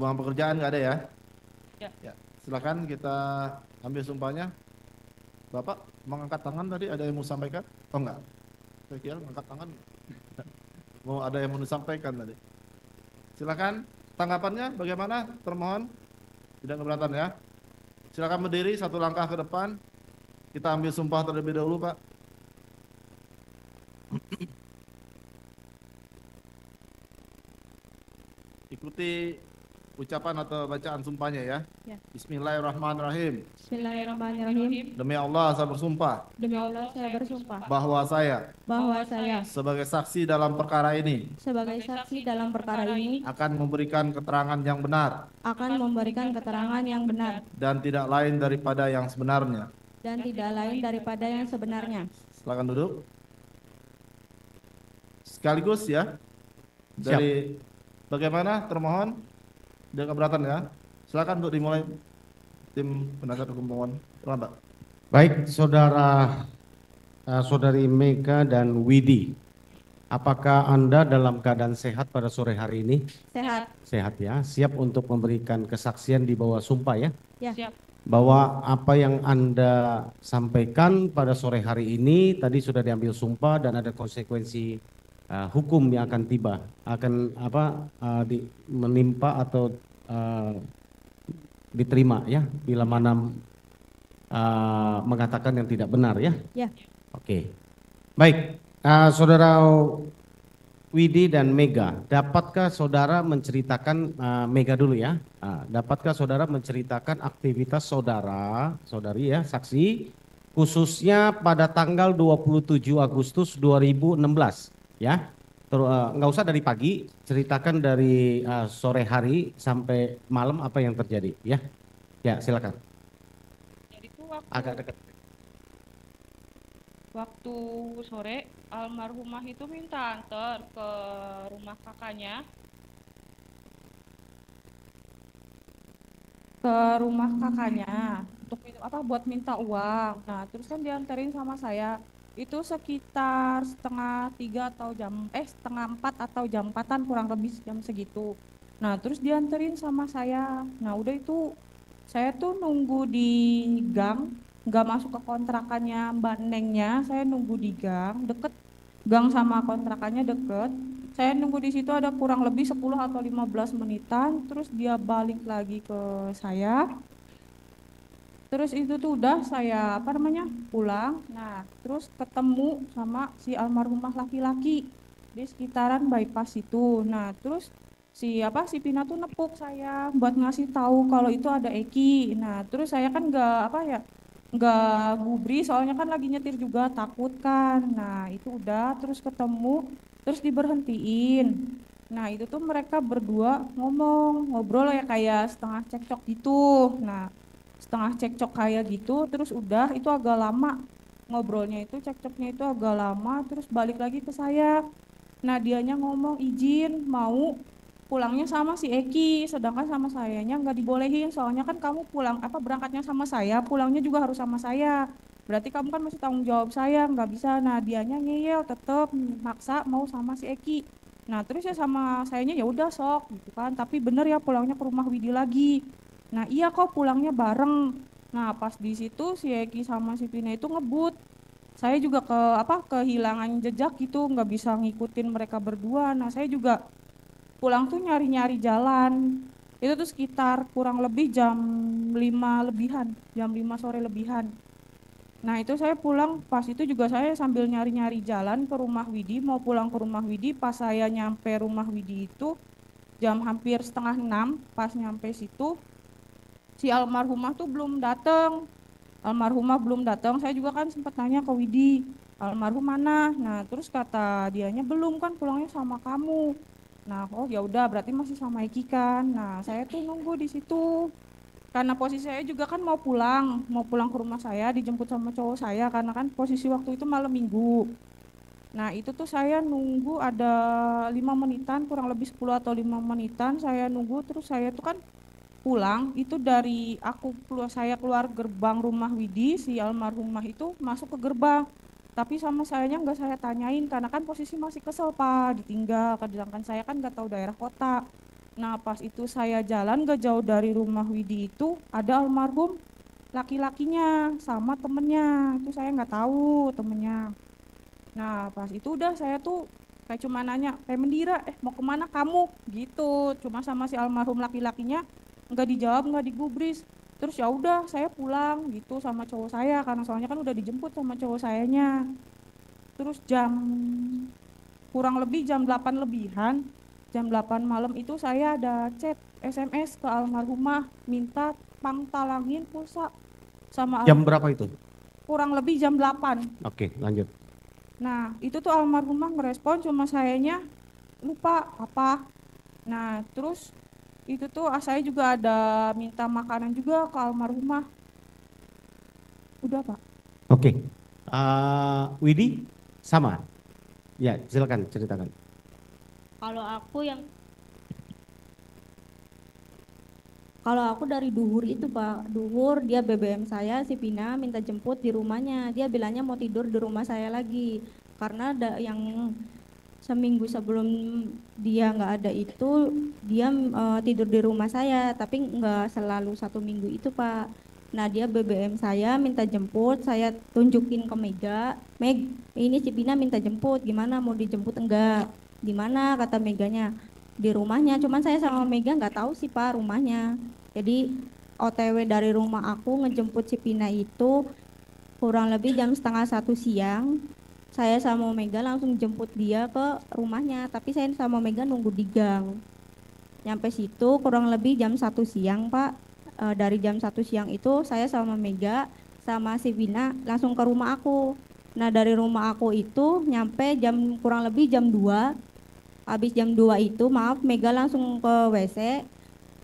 hubungan pekerjaan nggak ada ya? Ya. Ya, silakan kita ambil sumpahnya. Bapak mengangkat tangan tadi, ada yang mau sampaikan? Oh enggak, saya kira mengangkat tangan. Mau ada yang mau disampaikan tadi. Silakan, tanggapannya bagaimana? Termohon tidak keberatan ya. Silakan berdiri satu langkah ke depan. Kita ambil sumpah terlebih dahulu, Pak. Ikuti ucapan atau bacaan sumpahnya ya. Ya. Bismillahirrahmanirrahim. Bismillahirrahmanirrahim. Demi Allah saya bersumpah Demi Allah saya bersumpah bahwa saya sebagai saksi dalam perkara ini sebagai saksi dalam perkara ini akan memberikan keterangan yang benar akan memberikan keterangan yang benar dan tidak lain daripada yang sebenarnya. dan tidak lain daripada yang sebenarnya. Silakan duduk. Sekaligus ya. Dari bagaimana termohon? Tidak keberatan ya. Silakan untuk dimulai tim penasihat hukum pemohon. Terlambat. Baik, saudari Mega dan Widi, apakah Anda dalam keadaan sehat pada sore hari ini? Sehat. Sehat ya, siap untuk memberikan kesaksian di bawah sumpah ya? Ya. Siap. Bahwa apa yang Anda sampaikan pada sore hari ini tadi sudah diambil sumpah dan ada konsekuensi hukum yang akan tiba, akan menimpa atau diterima ya bila mana mengatakan yang tidak benar ya. Ya. Oke. Baik, saudara Widi dan Mega, dapatkah saudara menceritakan Mega dulu ya? Dapatkah saudara menceritakan aktivitas saudari ya, saksi khususnya pada tanggal 27 Agustus 2016 ya? Nggak usah dari pagi, ceritakan dari sore hari sampai malam apa yang terjadi ya. Ya, silakan. Jadi itu Agak dekat. waktu sore almarhumah itu minta antar ke rumah kakaknya. Untuk buat minta uang. Nah, terus kan dianterin sama saya. Itu sekitar setengah 4 atau jam 4-an kurang lebih jam segitu. Nah, terus dianterin sama saya. Nah, udah itu saya tuh nunggu di gang, nggak masuk ke kontrakannya Mbak Nengnya, saya nunggu di gang, deket gang sama kontrakannya deket. Saya nunggu di situ ada kurang lebih 10 atau 15 menitan, terus dia balik lagi ke saya. Terus itu tuh udah saya pulang. Nah, terus ketemu sama si almarhumah laki-laki di sekitaran bypass itu. Nah, terus si Pina tuh nepuk saya buat ngasih tahu kalau itu ada Eki. Nah, terus saya kan nggak gubri soalnya kan lagi nyetir juga takut kan. Nah, itu udah terus ketemu terus diberhentiin. Nah, itu tuh mereka berdua ngobrol ya kayak setengah cekcok gitu. Nah, setengah cekcok kayak gitu terus udah itu agak lama ngobrolnya, itu cekcoknya itu agak lama, terus balik lagi ke saya. Nah, dianya ngomong izin mau pulangnya sama si Eki, sedangkan sama sayanya nggak dibolehin soalnya kan kamu berangkatnya sama saya, pulangnya juga harus sama saya, berarti kamu kan masih tanggung jawab saya, nggak bisa. Nah, dianya ngeyel tetep maksa mau sama si Eki. Nah, terus ya sama sayanya ya udah sok gitu kan, tapi bener ya pulangnya ke rumah Widi lagi. Nah, iya kok pulangnya bareng. Nah, pas di situ si Eki sama si Pina itu ngebut. Saya juga kehilangan jejak gitu, nggak bisa ngikutin mereka berdua. Nah, saya juga pulang tuh nyari-nyari jalan. Itu tuh sekitar kurang lebih jam 5 lebihan, jam 5 sore lebihan. Nah, itu saya pulang, pas itu juga saya sambil nyari-nyari jalan ke rumah Widi, mau pulang ke rumah Widi. Pas saya nyampe rumah Widi itu jam hampir setengah 6, pas nyampe situ si almarhumah tuh belum datang. Saya juga kan sempat tanya ke Widi, almarhum mana? Nah, terus kata dianya belum, kan pulangnya sama kamu. Nah, oh ya udah berarti masih sama Eki kan. Nah, saya tuh nunggu di situ. Karena posisi saya juga kan mau pulang ke rumah saya, dijemput sama cowok saya karena kan posisi waktu itu malam minggu. Nah, itu tuh saya nunggu ada 5 menitan, kurang lebih 10 atau 5 menitan saya nunggu. Terus saya tuh kan pulang itu dari saya keluar gerbang rumah Widi, si almarhumah itu masuk ke gerbang, tapi sama sayanya nggak saya tanyain karena kan posisi masih kesel Pak, ditinggal, sedangkan saya kan nggak tahu daerah kota. Nah pas itu saya jalan gak jauh dari rumah Widi itu ada almarhum laki-lakinya sama temennya, itu saya nggak tahu temennya. Nah pas itu udah saya tuh kayak cuma nanya, kayak Mendira, mau kemana kamu? Gitu, cuma sama si almarhum laki-lakinya nggak dijawab, nggak digubris. Terus ya udah saya pulang gitu sama cowok saya, karena soalnya kan udah dijemput sama cowok sayanya. Terus kurang lebih jam 8 lebihan, jam 8 malam itu saya ada chat SMS ke almarhumah minta pangtalangin pulsa sama Jam berapa itu? kurang lebih jam 8. Oke, lanjut. Nah, itu tuh almarhumah ngerespon cuma sayanya lupa apa. Nah, terus itu tuh saya juga ada minta makanan juga ke almarhumah. Udah, Pak. Oke. Widi, sama? Ya, silakan ceritakan. Kalau aku yang Kalau aku dari Duhur itu Pak, Duhur dia BBM saya, si Pina minta jemput di rumahnya. Dia bilangnya mau tidur di rumah saya lagi. Karena ada yang seminggu sebelum dia nggak ada itu, dia tidur di rumah saya, tapi nggak selalu 1 minggu itu Pak. Nah dia BBM saya minta jemput, saya tunjukin ke Mega, Meg, ini si Pina minta jemput, gimana mau dijemput enggak? Di mana kata Meganya? Di rumahnya, cuman saya sama Mega nggak tahu sih Pak rumahnya. Jadi OTW dari rumah aku ngejemput si Pina itu kurang lebih jam setengah 1 siang. Saya sama Mega langsung jemput dia ke rumahnya, tapi saya sama Mega nunggu di gang. Nyampe situ kurang lebih jam 1 siang Pak. Dari jam 1 siang itu saya sama Mega sama si Pina langsung ke rumah aku. Nah dari rumah aku itu nyampe kurang lebih jam 2. Habis jam 2 itu maaf Mega langsung ke WC.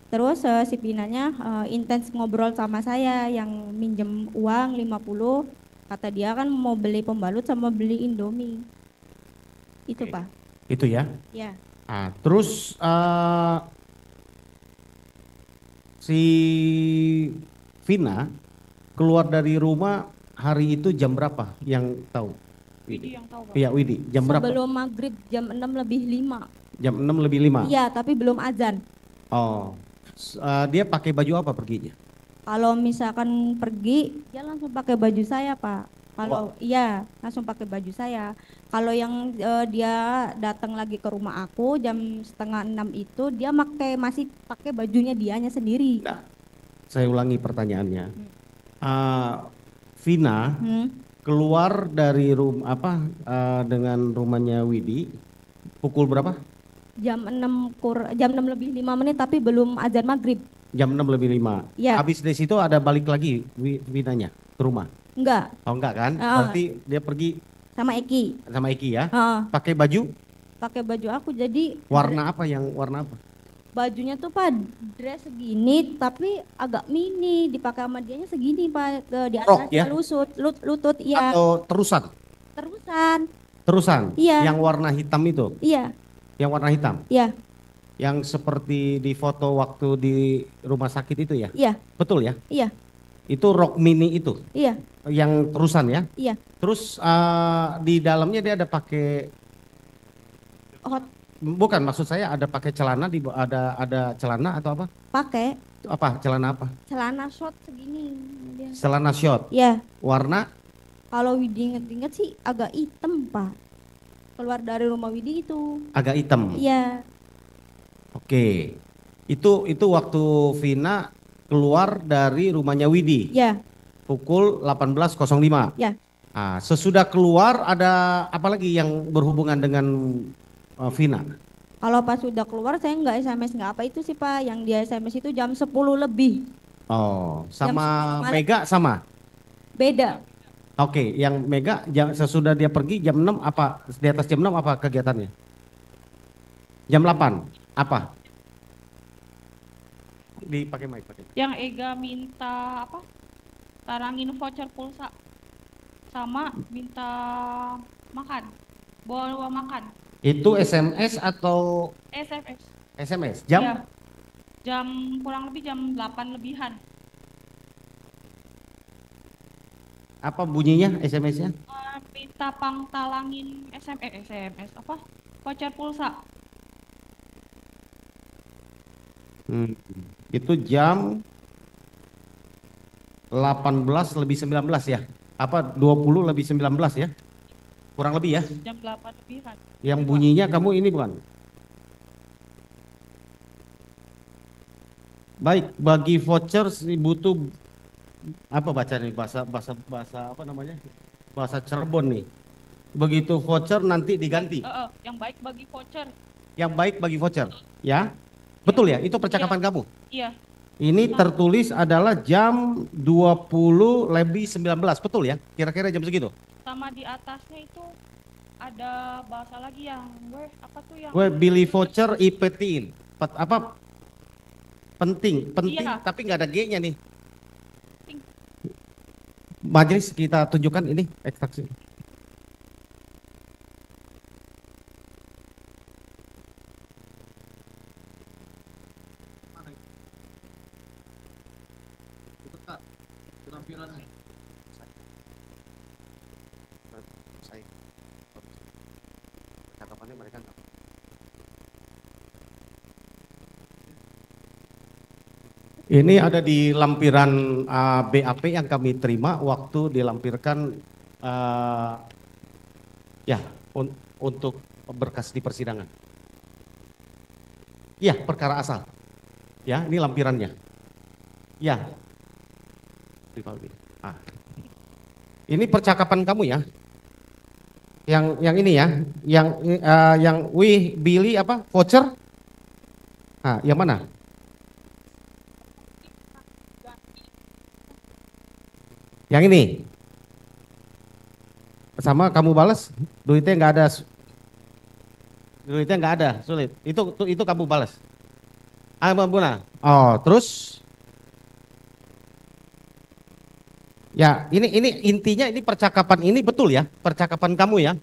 Terus si Pinanya intens ngobrol sama saya yang minjem uang 50. Kata dia kan mau beli pembalut sama beli Indomie. Itu Oke. Pak. Itu ya. Ya. Terus si Vina keluar dari rumah hari itu jam berapa yang tahu? Widi yang tahu, Pak. Iya, Widi. Jam berapa? Sebelum maghrib jam 6 lebih 5. Jam 6 lebih 5. Iya tapi belum azan. Oh. Dia pakai baju apa perginya? Kalau misalkan pergi dia langsung pakai baju saya Pak. Kalau iya langsung pakai baju saya. Kalau yang dia datang lagi ke rumah aku jam setengah 6 itu dia masih pakai bajunya dianya sendiri. Nah, saya ulangi pertanyaannya. Vina keluar dari dengan rumahnya Widi pukul berapa? Jam 6 lebih 5 menit tapi belum azan maghrib. Jam 6 lebih 5. Iya. Habis dari situ ada balik lagi Vinanya ke rumah? Enggak. Oh enggak kan? Berarti dia pergi Sama Eki. sama Eki ya? Pakai Pakai baju aku jadi warna apa? bajunya tuh Pak dress segini tapi agak mini, dipakai sama dianya segini Pak, di Rok, atas ya? lutut iya. Atau terusan? Terusan. Iya. Yang warna hitam itu? Iya. Yang warna hitam? Iya. Yang seperti di foto waktu di rumah sakit itu ya? Iya. Betul ya? Iya. Itu rok mini itu? Iya. Yang terusan ya? Iya. Terus di dalamnya dia ada pakai bukan, maksud saya ada pakai celana, ada celana atau apa? Pakai Celana apa? celana short segini dia. Celana short. Iya. Warna? Kalau Widi inget-inget sih agak hitam Pak. Keluar dari rumah Widi itu. Agak hitam. Iya. Oke. Itu waktu Vina keluar dari rumahnya Widi. Iya. Pukul 18.05. Iya. Sesudah keluar ada apa lagi yang berhubungan dengan Vina? Kalau pas sudah keluar saya nggak SMS nggak apa itu sih Pak. Yang dia SMS itu jam 10 lebih. Oh, sama Jam 10 Mega sama? Beda. Oke, yang Mega sesudah dia pergi jam 6 apa? Di atas jam 6 apa kegiatannya? Jam 8 apa? Dipakai mic, pakai. Yang Ega minta apa? Tarangin voucher pulsa sama minta makan. Bawa makan. Itu SMS atau SMS. SMS? Jam? Iya. Jam kurang lebih jam 8 lebihan. Apa bunyinya SMS-nya? Minta pangtalangin SMS apa? Voucher pulsa. Itu jam 18 lebih 19 ya? Apa 20 lebih 19 ya? Kurang lebih ya? Jam 8 lebihan. Yang bunyinya kamu ini bukan? Baik, bagi voucher butuh apa baca nih bahasa apa namanya? Bahasa Cirebon nih. Begitu voucher nanti diganti. Yang baik bagi voucher. Yang baik bagi voucher, ya? Betul ya? Itu percakapan kamu? Iya. Ini tertulis adalah jam 20 lebih 19, betul ya? Kira-kira jam segitu? Sama di atasnya itu ada bahasa lagi yang apa tuh yang Gue beli voucher IPT-in. Apa? Penting, Iya. tapi nggak ada G-nya nih. Majelis kita tunjukkan ini ekstraksi. Ini ada di lampiran BAP yang kami terima waktu dilampirkan ya untuk berkas di persidangan. Ya, perkara asal. Ya, ini lampirannya. Ya. Ini percakapan kamu ya. Yang ini ya, yang Billy apa? Voucher? Ah, yang mana? Yang ini. Sama kamu balas, duitnya nggak ada. Duitnya nggak ada, sulit. Itu kamu balas. Ah, Buna. Oh, terus ya, ini intinya ini percakapan ini betul ya, percakapan kamu ya.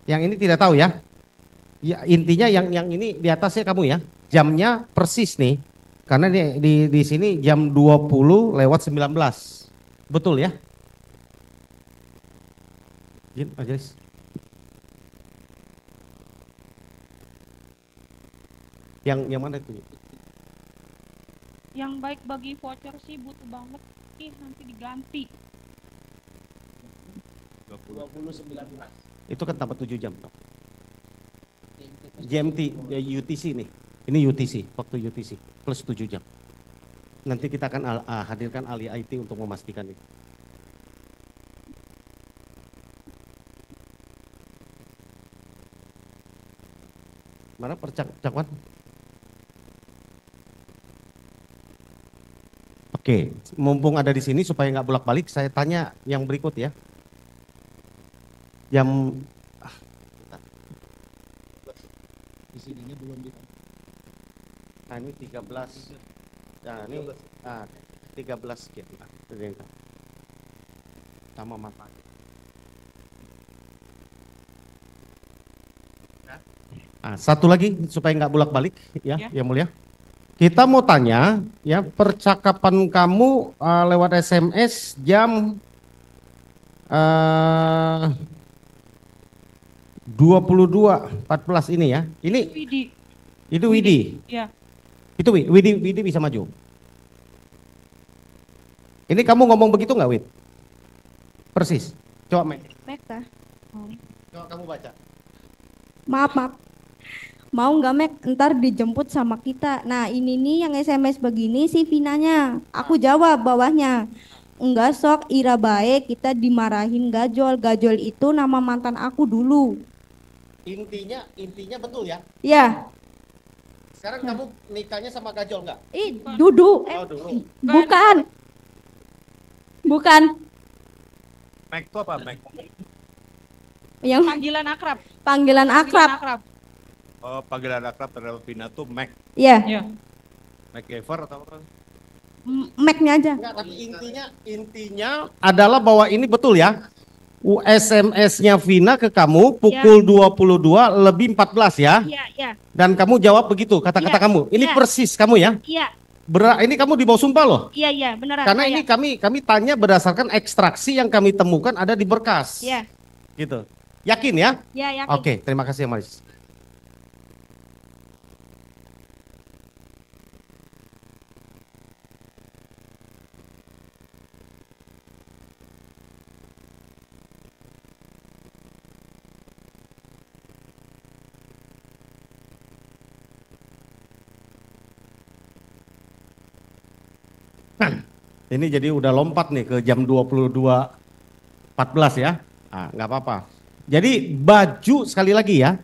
Yang ini tidak tahu ya. Ya, intinya yang ini di atasnya kamu ya. Jamnya persis nih. Karena di sini jam 20 lewat 19. Betul ya? Izin, Majelis. Yang mana itu? yang baik bagi voucher sih butuh banget sih nanti diganti. 2019. Itu kan tambah 7 jam. GMT, ya, UTC nih. Ini UTC, waktu UTC plus 7 jam. Nanti kita akan hadirkan ahli IT untuk memastikan itu. Mana percakapan? Oke, mumpung ada di sini supaya nggak bolak-balik, saya tanya yang berikut ya. Jam Di sininya belum di. Nah, ini 13. Nah, ini 13 sekian. Sama mata. Satu lagi supaya nggak bolak-balik ya, Yang Mulia. Kita mau tanya ya, percakapan kamu lewat SMS jam 22.14 ini ya. Ini Widi. Itu Widi. Ya. Itu Widi bisa maju. Ini kamu ngomong begitu nggak, Wid? Persis. Coba Meka. Coba kamu baca. Maaf. Mau nggak Mek, ntar dijemput sama kita. Nah ini nih yang SMS begini si Vinanya. Aku jawab bawahnya. Enggak sok, Ira baik, kita dimarahin Gajol. Gajol itu nama mantan aku dulu. Intinya betul ya? Ya. Sekarang kamu nikahnya sama Gajol nggak? Dudu. Dulu. Bukan. Mek itu apa, Mek? Yang Panggilan akrab. panggilan akrab. Oh, panggilan akrab terhadap Vina tuh Mek. Iya. Ya. Mek Ever atau apa? Meknya aja. Enggak, tapi intinya adalah bahwa ini betul ya. SMS-nya Vina ke kamu pukul 22 lebih 14 ya. Iya. Dan kamu jawab begitu kata-kata kamu. Ini persis kamu ya. Iya. Ini kamu di bawah sumpah loh. Iya, beneran. Karena ini kami tanya berdasarkan ekstraksi yang kami temukan ada di berkas. Iya. Gitu. Yakin ya? Iya, yakin. Oke, terima kasih ya Maris. Ini jadi udah lompat nih ke jam 22.14 ya. Nggak apa-apa. Jadi baju sekali lagi ya,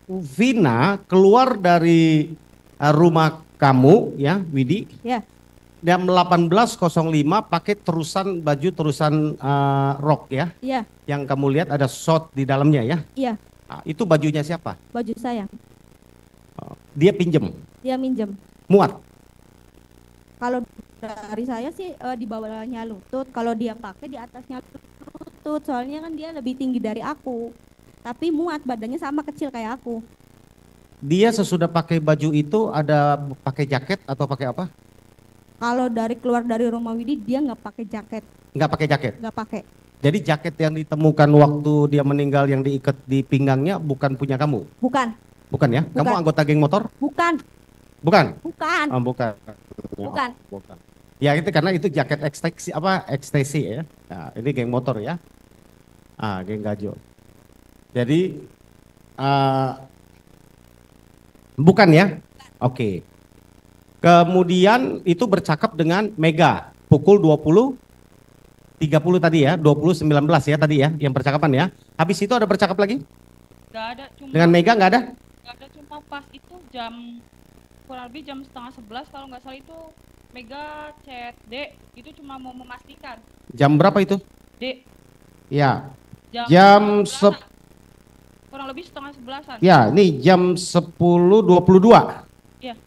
Vina keluar dari rumah kamu ya, Widi. Ya. Jam 18.05 pakai baju terusan rok ya. Iya. Yang kamu lihat ada short di dalamnya ya. Iya. Itu bajunya siapa? Baju saya. Dia pinjem. Dia minjem. Muat. Kalau dari saya sih di bawahnya lutut, kalau dia pakai di atasnya lutut, soalnya kan dia lebih tinggi dari aku. Tapi muat, badannya sama kecil kayak aku. Dia sesudah pakai baju itu ada pakai jaket atau pakai apa? Kalau keluar dari rumah Widi dia nggak pakai jaket. Nggak pakai jaket. Nggak pakai. Jadi jaket yang ditemukan waktu dia meninggal yang diikat di pinggangnya bukan punya kamu? Bukan. Bukan ya? Bukan. Kamu anggota geng motor? Bukan. Bukan? Bukan. Oh, bukan. Bukan. Bukan. Ya itu karena itu jaket ekstasi ya. Nah, ini geng motor ya. Geng gajo. Jadi bukan ya? Oke. Kemudian itu bercakap dengan Mega pukul 20.30 tadi ya, 20.19 ya tadi ya yang percakapan ya. Habis itu ada bercakap lagi? Nggak ada, cuma Dengan Mega nggak ada? nggak ada, cuma pas itu jam kurang lebih jam 10:30 kalau nggak salah itu Mega chat D, itu cuma mau memastikan Jam berapa itu? D Ya. jam Jam 11-an. Kurang lebih 10:30-an. Ya, ini jam 10.22. Iya.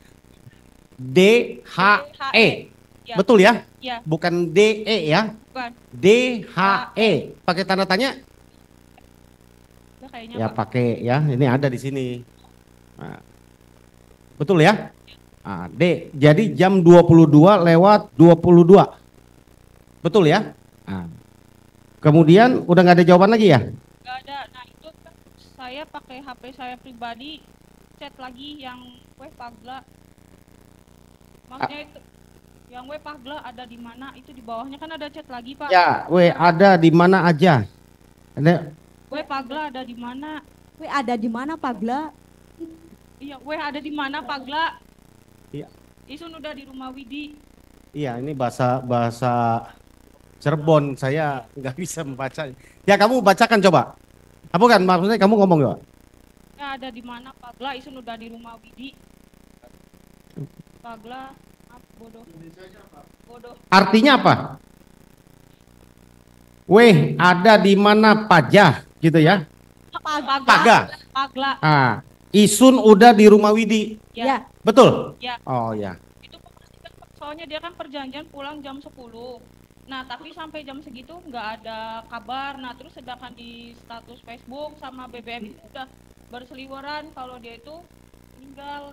DHE. Ya. Betul ya? Iya. Bukan DE ya? Bukan. DHE. Pakai tanda tanya? Udah kayaknya Ya Pak. pakai ya. Ini ada di sini. Nah, betul ya? D. Jadi jam 22:22. Betul ya? Kemudian udah nggak ada jawaban lagi ya? Nggak ada. Nah itu kan saya pakai HP saya pribadi chat lagi yang weh Pagla. Maksudnya itu yang weh Pagla ada di mana, itu di bawahnya kan ada chat lagi Pak. Ya, ada di mana aja? Ada. Weh Pagla ada di mana? Weh ada di mana Pagla? Iya, weh ada di mana Pagla? Iya. Isun udah di rumah Widi. Iya, ini bahasa Cirebon, saya nggak bisa membaca. Ya kamu bacakan coba. Apa kan maksudnya kamu ngomong ya? Ya ada di mana Pagla? Isun udah di rumah Widi. Pagla, bodoh. Bodoh. Artinya apa? Weh, ada di mana Pajah gitu ya? Paga. Pagla. Isun udah di rumah Widi. Ya. Betul? Ya. Oh ya. Itu memastikan Pak, soalnya dia kan perjanjian pulang jam 10. Nah tapi sampai jam segitu nggak ada kabar. Nah terus sedangkan di status Facebook sama BBM itu udah berseliweran kalau dia itu tinggal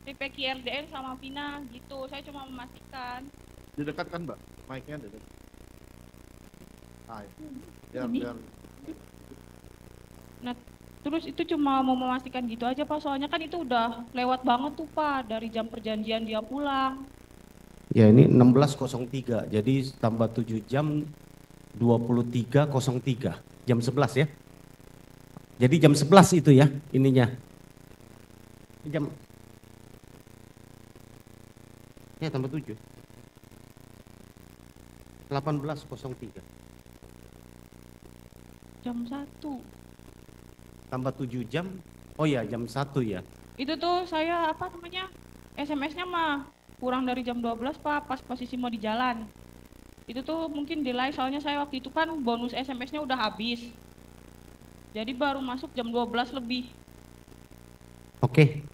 Peki RDN sama Vina gitu. Saya cuma memastikan. Didekatkan Mbak, mic-nya dekat. Ya. Biar Nah terus itu cuma mau memastikan gitu aja Pak. Soalnya kan itu udah lewat banget tuh Pak dari jam perjanjian dia pulang. Ya ini 16.03, jadi tambah 7 jam 23.03, jam 11 ya. Jadi jam 11 itu ya ininya. Jam ya tambah 7. 18.03. Jam 1. Tambah 7 jam. Oh ya, jam 1 ya. Itu tuh saya apa namanya? SMS-nya mah kurang dari jam 12 Pak, pas posisi mau di jalan. Itu tuh mungkin delay soalnya saya waktu itu kan bonus SMS-nya udah habis. Jadi baru masuk jam 12 lebih. Oke.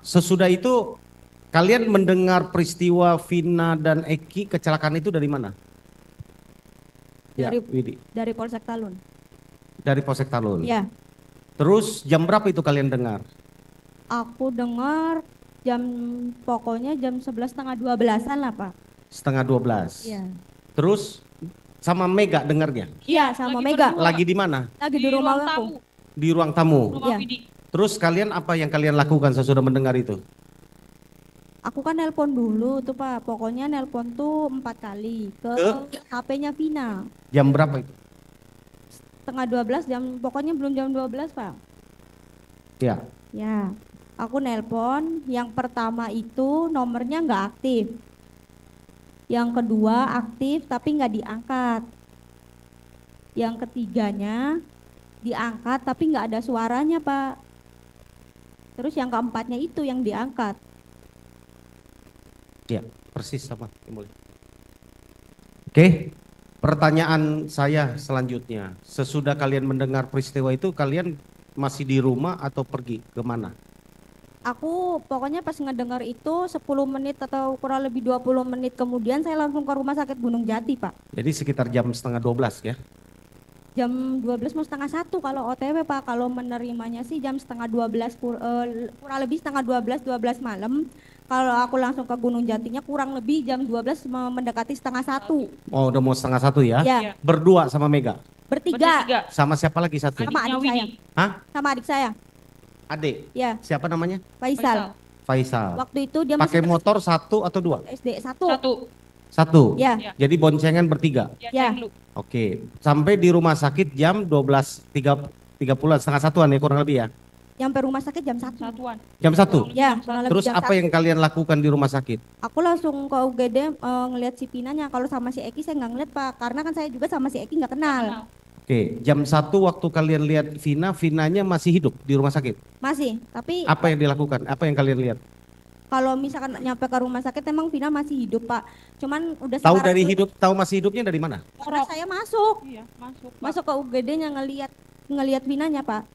Sesudah itu kalian mendengar peristiwa Vina dan Eki kecelakaan itu dari mana? Dari Widi. dari Polsek Talun. Dari Polsek Talun. Ya. Terus jam berapa itu kalian dengar? Aku dengar pokoknya jam 11:30-12-an lah Pak. Setengah 12. Iya. Terus sama Mega dengarnya? Iya sama lagi Mega. berdua. Lagi di mana? Lagi di rumah ruang aku. tamu, Di ruang tamu. rumah Iya. Widi. Terus kalian apa yang kalian lakukan sesudah mendengar itu? Aku kan nelpon dulu tuh Pak. Pokoknya nelpon tuh 4 kali ke HP-nya Vina. Jam berapa itu? Setengah 12 pokoknya belum jam 12 Pak. Ya. Ya. Aku nelpon, yang pertama itu nomornya nggak aktif. Yang kedua aktif tapi nggak diangkat. Yang ketiganya diangkat tapi nggak ada suaranya, Pak. Terus yang keempatnya itu yang diangkat. Ya, persis sama. Yang mulia. Oke, pertanyaan saya selanjutnya. Sesudah kalian mendengar peristiwa itu, kalian masih di rumah atau pergi kemana? Aku pokoknya pas ngedengar itu 10 menit atau kurang lebih 20 menit kemudian saya langsung ke rumah sakit Gunung Jati, Pak. Jadi sekitar jam setengah 12 ya? Jam 12 mau setengah 1 kalau OTW, Pak. Kalau menerimanya sih jam setengah 12, kurang lebih setengah 12 malam. Kalau aku langsung ke Gunung Jatinya kurang lebih jam 12 mendekati setengah 1. Oh, udah mau setengah 1 ya? Ya, Berdua sama Mega? bertiga Sama siapa lagi satu? sama Adiknya adik saya. Widi. Hah? Sama adik saya. Adik? Ya, Siapa namanya? Faisal. Faisal. Waktu itu dia Pakai masih motor 1 atau 2? SD 1. Satu. Ya, Jadi boncengan bertiga. ya. Oke. Sampai di rumah sakit jam 12.30 setengah 1-an ya kurang lebih ya? Nyampe rumah sakit jam 1. Jam 1. Ya, kurang lebih Terus jam apa 1. yang kalian lakukan di rumah sakit? Aku langsung ke UGD ngelihat si Pinanya. Kalau sama si Eki saya nggak ngeliat, Pak. Karena kan saya juga sama si Eki nggak kenal. Oke, jam 1 waktu kalian lihat Vinanya masih hidup di rumah sakit. Masih, tapi Apa yang dilakukan? Apa yang kalian lihat? kalau misalkan nyampe ke rumah sakit emang Vina masih hidup, Pak. Cuman udah Tahu sekarang dari tuh- hidup, tahu masih hidupnya dari mana? Karena saya masuk Iya, masuk. masuk ke UGD-nya ngelihat Vinanya, Pak.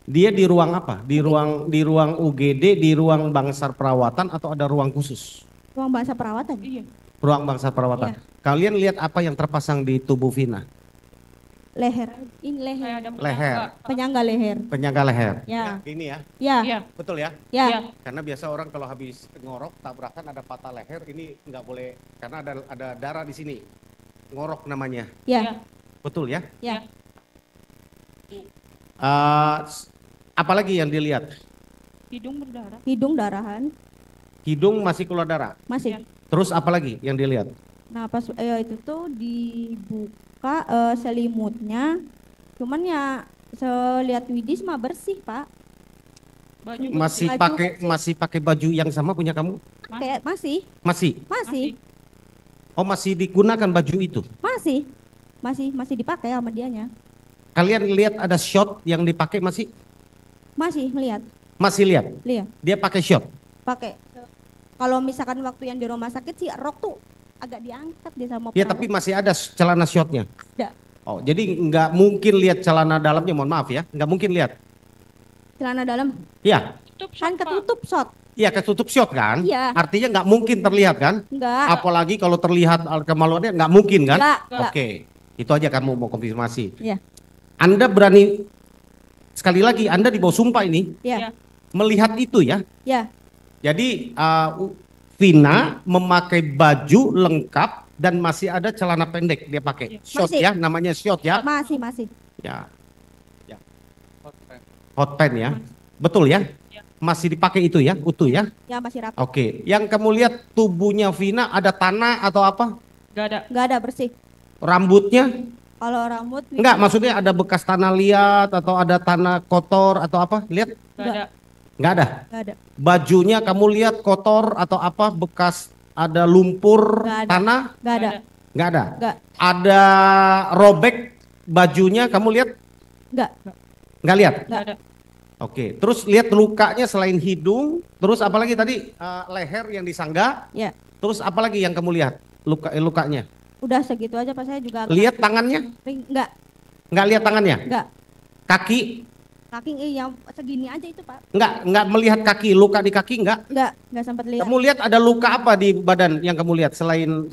Dia di ruang apa? Di ruang UGD, di ruang bangsar perawatan atau ada ruang khusus? Ruang bahasa perawatan. Iya. Ruang bangsar perawatan. Kalian lihat apa yang terpasang di tubuh Vina? Leher, ini leher, Kayak ada Leher. penyangga leher. Penyangga leher. Ya, Ini ya, ya, Iya. betul ya? ya. Iya. Karena biasa orang kalau habis ngorok tabrakan ada patah leher, ini nggak boleh karena ada darah di sini. Ngorok namanya. Ya, Betul ya? ya. Apalagi yang dilihat? Hidung berdarah. Hidung darahan, Hidung masih keluar darah. masih. Terus apalagi yang dilihat? Nah, pas itu tuh dibuka selimutnya. Cuman ya selihat Widis mah bersih, Pak. Baju Masih Baju masih pakai baju yang sama punya kamu? Kayak masih, Masih. masih, Oh, masih digunakan baju itu. masih dipakai sama dianya. Kalian lihat ada shot yang dipakai masih? Masih melihat, Masih lihat. lihat, Dia pakai shot. pakai. Kalau misalkan waktu yang di rumah sakit sih rok tuh agak diangkat dia sama Ya, perawat. tapi masih ada celana shotnya. Ada. Oh, jadi nggak mungkin lihat celana dalamnya, mohon maaf ya, nggak mungkin lihat. Celana dalam Ya, kan ketutup shot. iya ketutup shot kan? Iya. Artinya nggak mungkin terlihat kan? Enggak. Apalagi kalau terlihat kemaluannya nggak mungkin kan? Enggak. Oke, itu aja kamu mau konfirmasi. Iya. Anda berani, sekali lagi Anda di bawah sumpah ini, Iya. melihat itu ya. Ya. Jadi Vina memakai baju lengkap dan masih ada celana pendek dia pakai. Shot Masih. ya, namanya shot ya. Masih. Ya. Ya. Hot pen ya. Betul ya? Masih dipakai itu ya, utuh ya. Ya masih rapi. Oke, yang kamu lihat tubuhnya Vina ada tanah atau apa? Gak ada. Bersih. Rambutnya? Kalau rambut Enggak, maksudnya ada bekas tanah liat atau ada tanah kotor atau apa? Lihat? Gak ada. Enggak ada. Enggak ada. Bajunya kamu lihat kotor atau apa? Bekas ada lumpur Nggak ada. tanah? Enggak ada. Enggak ada. Enggak. Ada robek bajunya kamu lihat? Enggak. Enggak lihat? Gak ada. Oke, terus lihat lukanya selain hidung, terus apalagi tadi leher yang disangga, Ya. terus apalagi yang kamu lihat lukanya? Udah segitu aja Pak, saya juga agak Lihat tangannya? enggak. Nggak lihat tangannya? Enggak. Kaki? Kaki yang segini aja itu Pak. Nggak melihat kaki, luka di kaki nggak? Enggak sempat lihat. Kamu lihat ada luka apa di badan yang kamu lihat selain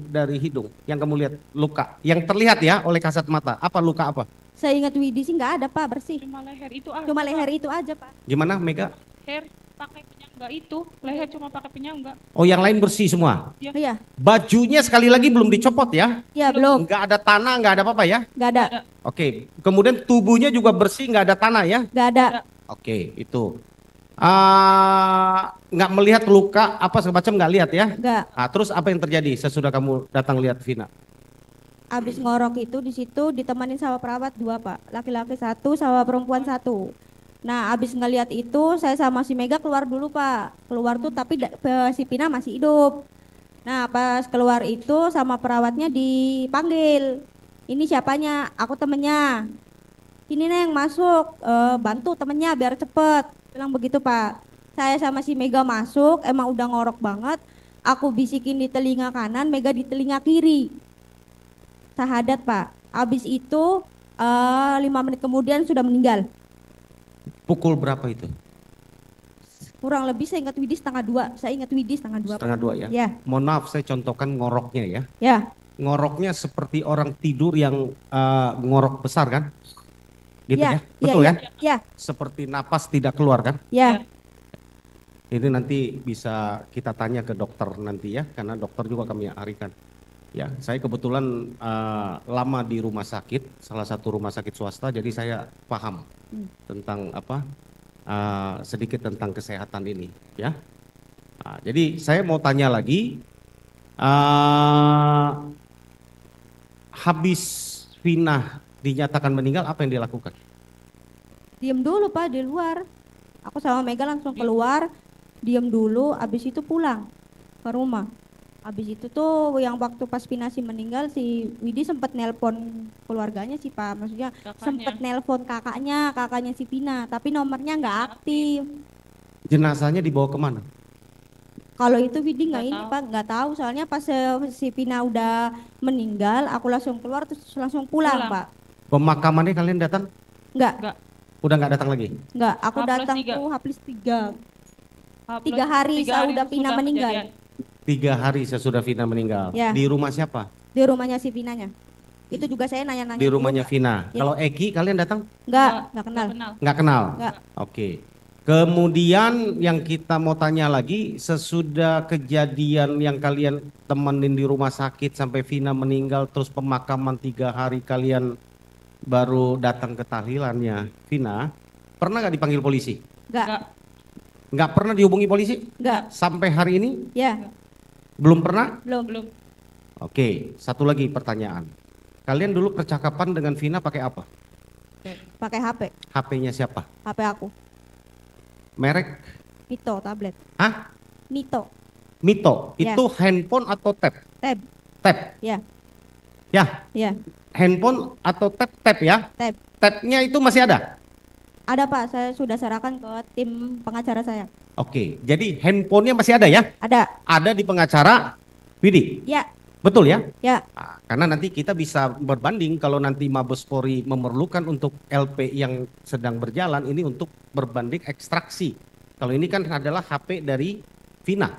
dari hidung yang kamu lihat luka yang terlihat ya oleh kasat mata? Apa luka apa? Saya ingat Widi sih enggak ada Pak, bersih. Cuma leher itu aja. Cuma leher itu aja Pak. Gimana Mega? Leher pakai penyangga itu. Leher cuma pakai penyangga. Oh yang lain bersih semua. Iya. Bajunya sekali lagi belum dicopot ya? Iya, belum. Nggak ada tanah, nggak ada apa-apa ya? Enggak ada. Oke. Kemudian tubuhnya juga bersih, nggak ada tanah ya? Enggak ada. Oke, itu. Nggak melihat luka apa segala macam nggak lihat ya? Enggak. Terus apa yang terjadi sesudah kamu datang lihat Vina? Abis ngorok itu di situ ditemenin sama perawat 2 Pak, laki-laki 1 sama perempuan 1. Nah abis ngeliat itu saya sama si Mega keluar dulu Pak, keluar tuh tapi si Pina masih hidup. Nah, pas keluar itu sama perawatnya dipanggil. Ini siapanya? Aku temennya. Ini Neng masuk, bantu temennya biar cepet. Bilang begitu Pak. Saya sama si Mega masuk, emang udah ngorok banget. Aku bisikin di telinga kanan, Mega di telinga kiri. Sahadat Pak. Abis itu 5 menit kemudian sudah meninggal. Pukul berapa itu? Kurang lebih saya ingat Widi setengah 2. Saya ingat Widi setengah 2. Setengah 2 ya? Ya, Mohon maaf saya contohkan ngoroknya ya. ya, Ngoroknya seperti orang tidur yang ngorok besar kan? Gitu ya, ya? Betul ya? ya, Seperti napas tidak keluar kan? ya. Ini nanti bisa kita tanya ke dokter nanti ya, karena dokter juga kami arikan. Ya, saya kebetulan lama di rumah sakit, salah satu rumah sakit swasta, jadi saya paham tentang sedikit tentang kesehatan ini, ya. Nah, jadi saya mau tanya lagi, habis Vina dinyatakan meninggal, apa yang dilakukan? Diem dulu Pak di luar. Aku sama Mega langsung keluar, diem dulu, abis itu pulang ke rumah. Abis itu tuh yang waktu pas Pinasi meninggal si Widi sempat nelpon keluarganya sih Pak, maksudnya sempat nelpon kakaknya si Pina, tapi nomornya nggak aktif. Jenazahnya dibawa kemana? Kalau itu Widi nggak ini Pak, nggak tahu soalnya pas si Pina udah meninggal, aku langsung keluar terus langsung pulang Pak. Pemakamannya kalian datang? Nggak, Udah nggak datang lagi? nggak. Aku datang tuh H+3. 3 hari sudah Pina meninggal. 3 hari sesudah Vina meninggal. Ya. Di rumah siapa? Di rumahnya si Pinanya. Itu juga saya nanya-nanya. Di rumahnya Vina. Ya. Kalau Eki kalian datang? Nggak kenal. Nggak kenal? Nggak. Oke. Kemudian yang kita mau tanya lagi, sesudah kejadian yang kalian temenin di rumah sakit sampai Vina meninggal, terus pemakaman 3 hari kalian baru datang ke tahlilannya Vina, pernah nggak dipanggil polisi? Nggak. Nggak pernah dihubungi polisi? Nggak. Sampai hari ini? Ya, Belum pernah? belum. Oke, satu lagi pertanyaan. Kalian dulu percakapan dengan Vina pakai apa? Pakai HP. HP-nya siapa? HP aku. Merek? Nito tablet. Hah? Nito. Mito? Ya. Itu handphone atau tab? Tab. Tab? Ya. Ya? Ya. Handphone atau tab? Tab ya? Tab. Tabnya itu masih ada? Ada Pak, saya sudah serahkan ke tim pengacara saya. Oke, jadi handphonenya masih ada ya? Ada. Ada di pengacara Widi? Ya. Betul ya? Ya. Nah, karena nanti kita bisa berbanding kalau nanti Mabes Polri memerlukan untuk LP yang sedang berjalan ini untuk berbanding ekstraksi. Kalau ini kan adalah HP dari Vina.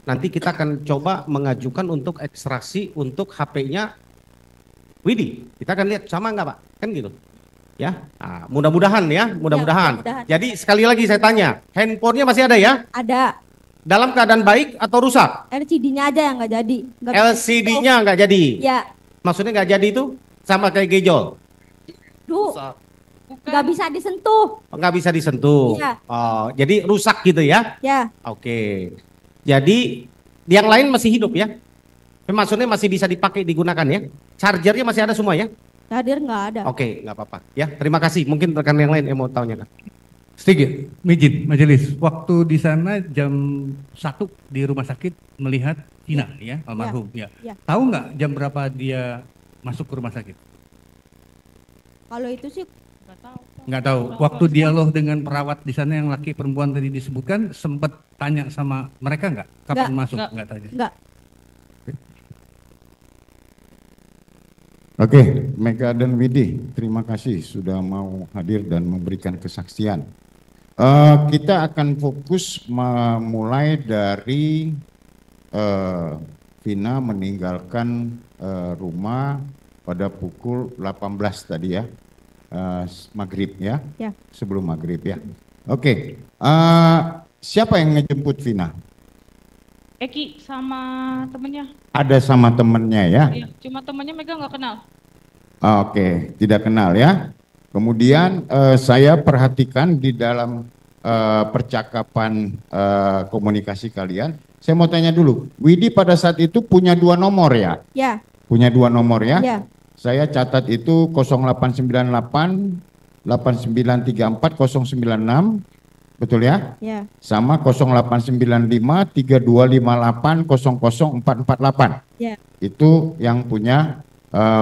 Nanti kita akan coba mengajukan untuk ekstraksi untuk HP-nya Widi. Kita akan lihat sama nggak Pak? Kan gitu. Ya, nah, mudah-mudahan ya, mudah-mudahan. mudah-mudahan. Jadi sekali lagi saya tanya, handphonenya masih ada ya? Ada. Dalam keadaan baik atau rusak? LCD-nya aja yang nggak jadi. Nggak bisa. LCD-nya nggak jadi. Ya. Maksudnya nggak jadi itu sama kayak gejol? Duh. Nggak bisa disentuh. Nggak bisa disentuh. Iya. Oh, jadi rusak gitu ya? Ya. Oke. Jadi yang lain masih hidup ya? Maksudnya masih bisa dipakai digunakan ya? Chargernya masih ada semua ya? Hadir nggak ada. Oke, nggak apa-apa. Ya, terima kasih. Mungkin rekan yang lain yang mau tahunya. Sedikit, Mijin, majelis. Waktu di sana jam 1 di rumah sakit melihat Vina ya, almarhum ya. Ya. Tahu nggak jam berapa dia masuk ke rumah sakit? Kalau itu sih Nggak tahu. Waktu dialog dengan perawat di sana yang laki perempuan tadi disebutkan, sempat tanya sama mereka nggak? Kapan Nggak. masuk? Nggak tanya. nggak. Oke, Mega dan Widi, terima kasih sudah mau hadir dan memberikan kesaksian. Kita akan fokus memulai dari Vina meninggalkan rumah pada pukul 18 tadi ya, maghrib ya, Ya. sebelum maghrib ya. Oke, siapa yang ngejemput Vina? Eki sama temennya. Ada sama temennya ya? Iya, cuma temennya Mega nggak kenal. Oke, tidak kenal ya. Kemudian saya perhatikan di dalam percakapan komunikasi kalian. Saya mau tanya dulu, Widi pada saat itu punya 2 nomor ya? Ya. Punya 2 nomor ya? Ya. Saya catat itu 0898 8934 096 betul ya? Ya, Sama 0895 3258 00448. ya. Itu yang punya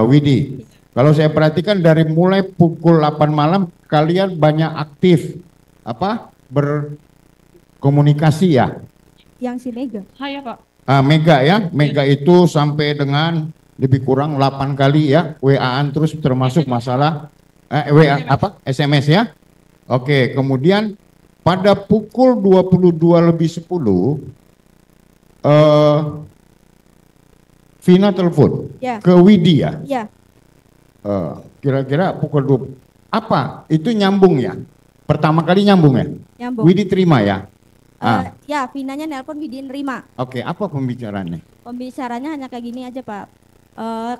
Widi. Kalau saya perhatikan dari mulai pukul 8 malam kalian banyak aktif berkomunikasi ya. Yang si Mega. Saya Pak. Mega ya, Mega itu sampai dengan lebih kurang 8 kali ya WA-an terus termasuk masalah SMS ya. Oke, kemudian pada pukul 22:10 Vina telepon Ya. ke Widi ya. Ya, Kira-kira pukul 20. Apa? Itu nyambung ya? Pertama kali nyambung ya? nyambung. Widi terima ya? Ya, Vinanya nelpon Widi nerima. Oke, apa pembicaraannya? Pembicaranya hanya kayak gini aja Pak.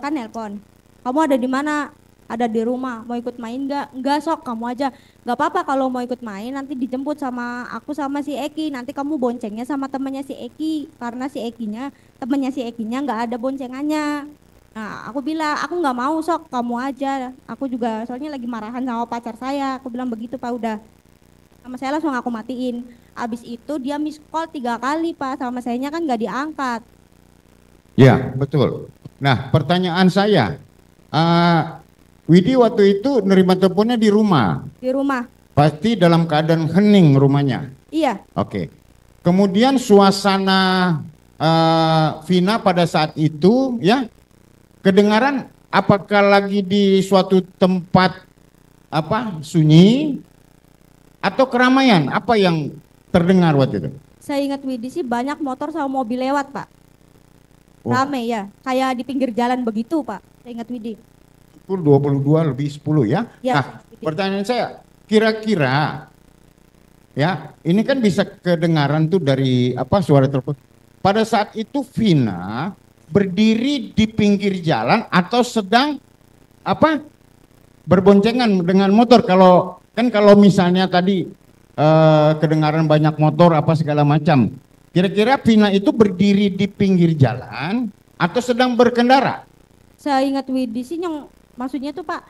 Kan nelpon. Kamu ada di mana? Ada di rumah. Mau ikut main nggak? Nggak sok, kamu aja. Nggak apa-apa kalau mau ikut main. Nanti dijemput sama aku sama si Eki. Nanti kamu boncengnya sama temannya si Eki. Karena si Ekinya, temannya si Ekinya nggak ada boncengannya. Nah, aku bilang aku nggak mau sok, kamu aja. Aku juga soalnya lagi marahan sama pacar saya. Aku bilang begitu Pak udah. Sama saya langsung aku matiin. Abis itu dia miss call 3 kali Pak. Sama sayanya kan nggak diangkat. Ya, betul. Nah, pertanyaan saya, Widi waktu itu nerima teleponnya di rumah, Di rumah. pasti dalam keadaan hening rumahnya. Iya. Oke. Kemudian suasana Vina pada saat itu ya, kedengaran apakah lagi di suatu tempat sunyi atau keramaian? Apa yang terdengar waktu itu? Saya ingat Widi sih banyak motor sama mobil lewat Pak. Oh. Rame ya, kayak di pinggir jalan begitu Pak. Saya ingat Widi. Pukul 22:10 ya. Ya. Nah, pertanyaan saya, kira-kira ya, ini kan bisa kedengaran tuh dari suara telepon. Pada saat itu Vina berdiri di pinggir jalan atau sedang berboncengan dengan motor. Kalau misalnya tadi kedengaran banyak motor segala macam. Kira-kira Vina itu berdiri di pinggir jalan atau sedang berkendara? Saya ingat Widi sih yang maksudnya tuh Pak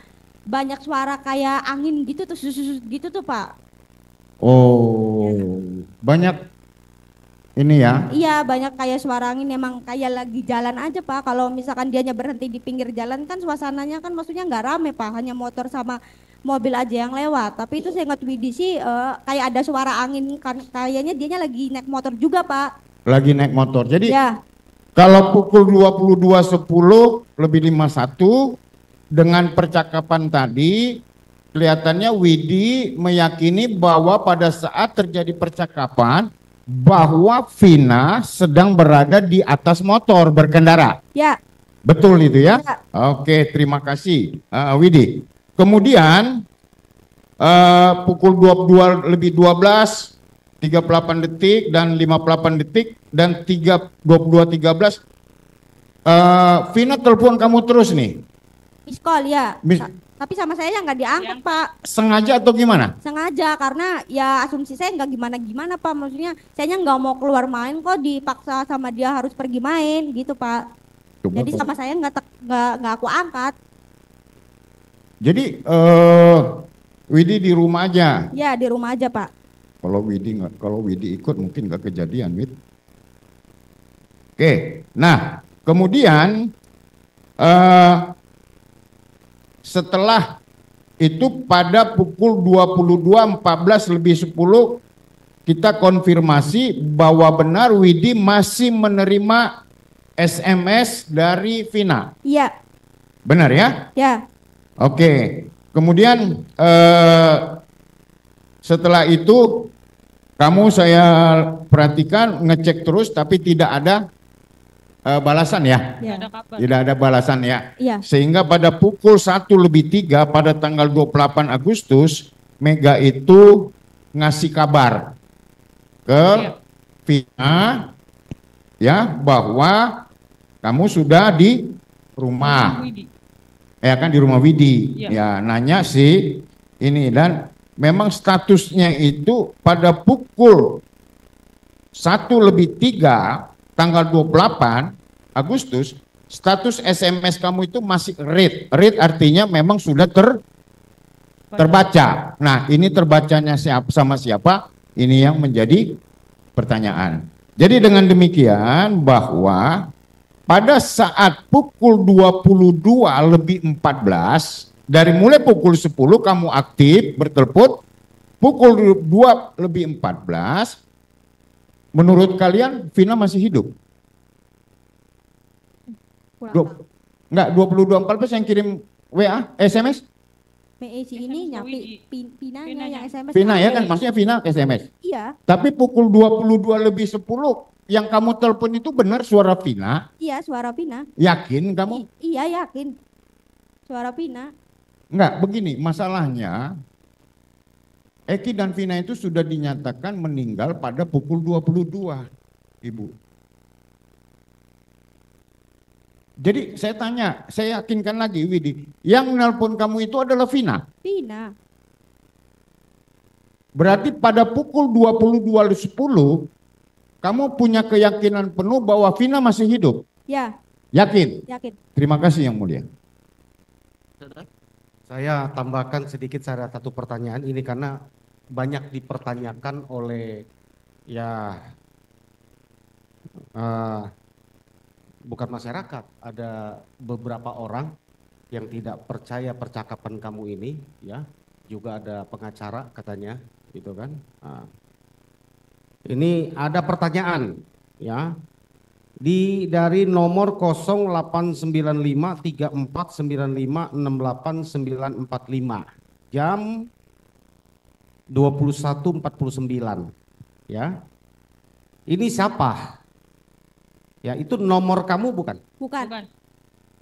banyak suara kayak angin gitu tuh gitu tuh Pak. Oh, banyak ini ya. Iya banyak kayak suara angin emang kayak lagi jalan aja Pak. Kalau misalkan dianya berhenti di pinggir jalan kan suasananya kan maksudnya nggak rame Pak. Hanya motor sama mobil aja yang lewat. Tapi itu saya ingat Widi sih kayak ada suara angin kan kayaknya dianya lagi naik motor juga Pak. Lagi naik motor. Jadi Ya. kalau pukul 22:10 lebih 51 dengan percakapan tadi kelihatannya Widi meyakini bahwa pada saat terjadi percakapan bahwa Vina sedang berada di atas motor berkendara. Ya. Betul itu ya? Ya. Oke, terima kasih Widi. Kemudian pukul 22:12 38 detik dan 58 detik dan 22:13 Vina telepon kamu terus nih. Miss call ya. Miss- Tapi sama saya yang nggak diangkat Pak. Sengaja atau gimana? Sengaja karena ya asumsi saya nggak gimana-gimana Pak. Maksudnya saya nggak mau keluar main kok dipaksa sama dia harus pergi main gitu Pak. Coba, Jadi sama saya nggak aku angkat. Jadi Widi di rumah aja. Ya di rumah aja Pak. Kalau Widi ikut mungkin nggak kejadian, Wid. Oke, nah kemudian setelah itu pada pukul 22:14 kita konfirmasi bahwa benar Widi masih menerima SMS dari Vina. Iya. Benar ya? Ya. Oke. Kemudian setelah itu kamu saya perhatikan ngecek terus tapi tidak ada balasan ya? Ya. Ada kabar. Tidak ada balasan ya? Iya. Sehingga pada pukul 1:03 pada tanggal 28 Agustus Mega itu ngasih kabar ke Vina ya bahwa kamu sudah di rumah. Widi. Ya kan di rumah Widi. Iya. Ya nanya sih ini dan memang statusnya itu pada pukul 1:03 tanggal 28 Agustus status SMS kamu itu masih read. Read artinya memang sudah terbaca. Nah, ini terbacanya sama siapa? Ini yang menjadi pertanyaan. Jadi dengan demikian bahwa pada saat pukul 22:14 dari mulai pukul 10 kamu aktif bertelepon, pukul 2:14 menurut kalian Vina masih hidup? Enggak, 22:14 yang kirim WA, SMS? MEC ini nyapi Pinanya yang SMS. Vina ya kan, maksudnya Vina SMS. Iya, Tapi pukul 22:10 yang kamu telepon itu benar suara Vina? iya suara Pina. Yakin kamu? Iya yakin. Suara Pina. Enggak, begini masalahnya. Eki dan Vina itu sudah dinyatakan meninggal pada pukul 22, Ibu. Jadi saya tanya, saya yakinkan lagi Widi, yang nelpon kamu itu adalah Vina. Pina. Berarti pada pukul 22:10 kamu punya keyakinan penuh bahwa Vina masih hidup. Ya, Yakin? yakin. Terima kasih Yang Mulia. Saya tambahkan sedikit saya ada satu pertanyaan ini karena banyak dipertanyakan oleh ya bukan masyarakat, ada beberapa orang yang tidak percaya percakapan kamu ini, ya, juga ada pengacara katanya, gitu kan. Nah, ini ada pertanyaan, ya, dari nomor 0895349568945 jam 21:49, ya. Ini siapa? Ya, itu nomor kamu bukan? Bukan.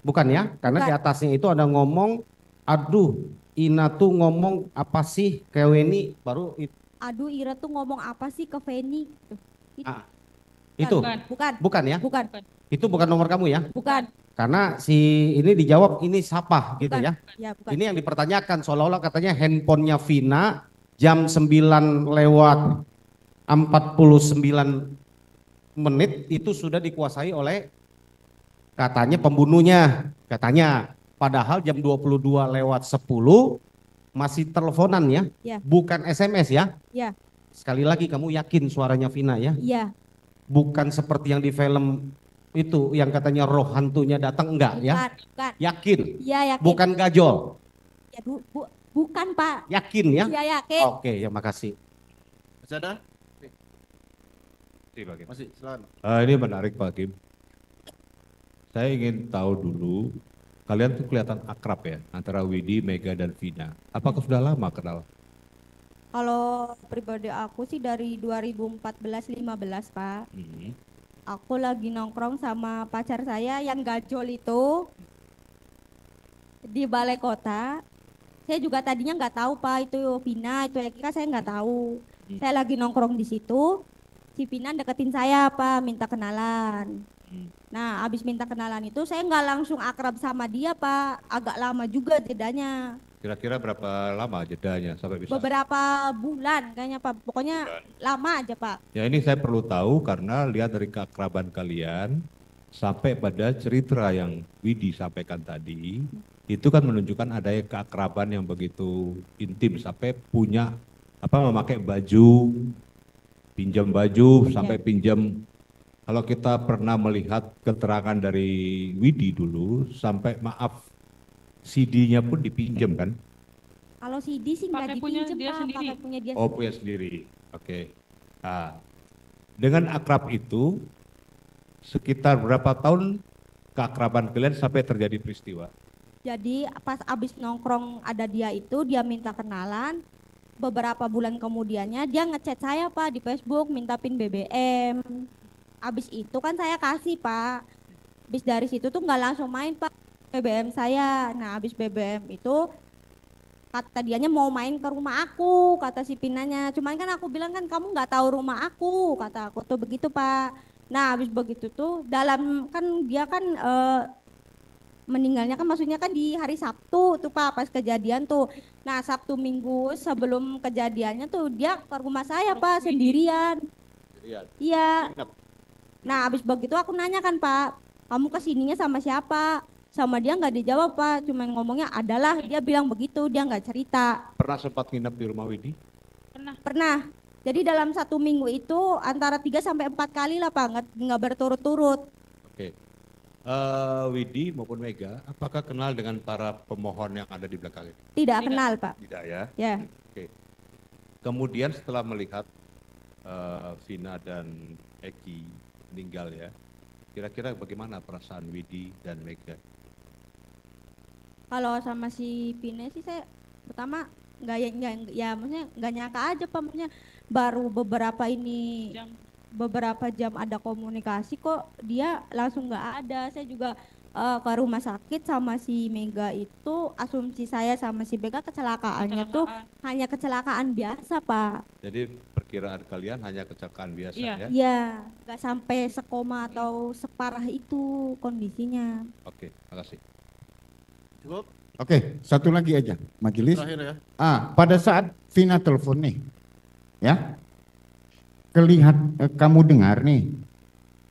Bukan ya, karena Bukan. di atasnya itu ada ngomong, aduh, Ina tuh ngomong apa sih ke Weni, baru Aduh, Ira tuh ngomong apa sih ke Feni? itu, Bukan. bukan ya? Bukan. Itu bukan nomor kamu ya? Bukan. Karena si ini dijawab ini siapa gitu Bukan. ya? Ya, bukan. Ini yang dipertanyakan seolah-olah katanya handphonenya Vina jam 9:49 menit itu sudah dikuasai oleh katanya pembunuhnya, katanya. Padahal jam 22:10 masih teleponan ya, Ya. bukan SMS ya. Ya. Sekali lagi kamu yakin suaranya Vina ya? Iya. Bukan seperti yang di film itu yang katanya roh hantunya datang, enggak ya? Bukan. Yakin? Iya, yakin. Bukan gajol? Ya, bukan, Pak. Yakin ya? Iya, yakin. Oke, ya makasih. Masih ada? Pak Kim. Masih, silakan. Ini menarik Pak Kim. Saya ingin tahu dulu, kalian tuh kelihatan akrab ya antara Widi, Mega dan Vina. Apakah sudah lama kenal? Kalau pribadi aku sih dari 2014-15, Pak. Aku lagi nongkrong sama pacar saya yang gajol itu di balai kota. Saya juga tadinya nggak tahu Pak itu Vina, itu Eka, saya nggak tahu. Saya lagi nongkrong di situ, si Vina deketin saya Pak, minta kenalan. Nah, abis minta kenalan itu saya nggak langsung akrab sama dia Pak, agak lama juga jedanya. Kira-kira berapa lama jedanya sampai bisa? Beberapa bulan kayaknya Pak, pokoknya lama aja Pak. Ya ini saya perlu tahu karena lihat dari keakraban kalian sampai pada cerita yang Widi sampaikan tadi, itu kan menunjukkan adanya keakraban yang begitu intim sampai punya memakai baju, pinjam baju sampai pinjam. Kalau kita pernah melihat keterangan dari Widi dulu sampai CD-nya pun dipinjam kan? Kalau CD sih nggak dipinjem Pak, pakai punya dia. Oh, punya sendiri. Oke. Nah, dengan akrab itu sekitar berapa tahun keakraban kalian sampai terjadi peristiwa? Jadi pas abis nongkrong ada dia itu, dia minta kenalan. Beberapa bulan kemudiannya dia ngechat saya Pak di Facebook, minta pin BBM. Abis itu kan saya kasih Pak. Abis dari situ tuh nggak langsung main Pak BBM saya. Nah abis BBM itu kata dianya mau main ke rumah aku, kata si Pinanya. Cuman kan aku bilang kan kamu nggak tahu rumah aku, kata aku tuh begitu Pak. Nah abis begitu tuh dalam kan dia kan meninggalnya kan maksudnya kan di hari Sabtu tuh Pak pas kejadian tuh. Nah Sabtu Minggu sebelum kejadiannya tuh dia ke rumah saya Pak sendirian. Iya. Nah abis begitu aku nanya kan Pak, kamu kesininya sama siapa? Sama dia nggak dijawab Pak, cuma ngomongnya adalah, dia bilang begitu, dia nggak cerita. Pernah sempat nginep di rumah Widi? Pernah. Jadi dalam 1 minggu itu antara 3 sampai 4 kali lah Pak, nggak berturut-turut. Oke. Widi maupun Mega, apakah kenal dengan para pemohon yang ada di belakang ini? Tidak kenal Pak. Tidak ya. Ya. Oke. Kemudian setelah melihat Vina dan Eki meninggal ya, kira-kira bagaimana perasaan Widi dan Mega? Kalau sama si Pine sih saya pertama nggak maksudnya nggak nyangka aja Pak, maksudnya baru beberapa jam ada komunikasi kok dia langsung nggak ada. Saya juga ke rumah sakit sama si Mega itu, asumsi saya sama si Mega kecelakaannya tuh hanya kecelakaan biasa Pak. Jadi perkiraan kalian hanya kecelakaan biasa Iya. ya? Ya nggak sampai sekoma atau separah itu kondisinya. Oke, makasih. Cukup. Oke, satu lagi aja, majelis. Terakhir ya. Pada saat Vina telepon nih, ya, kamu dengar nih,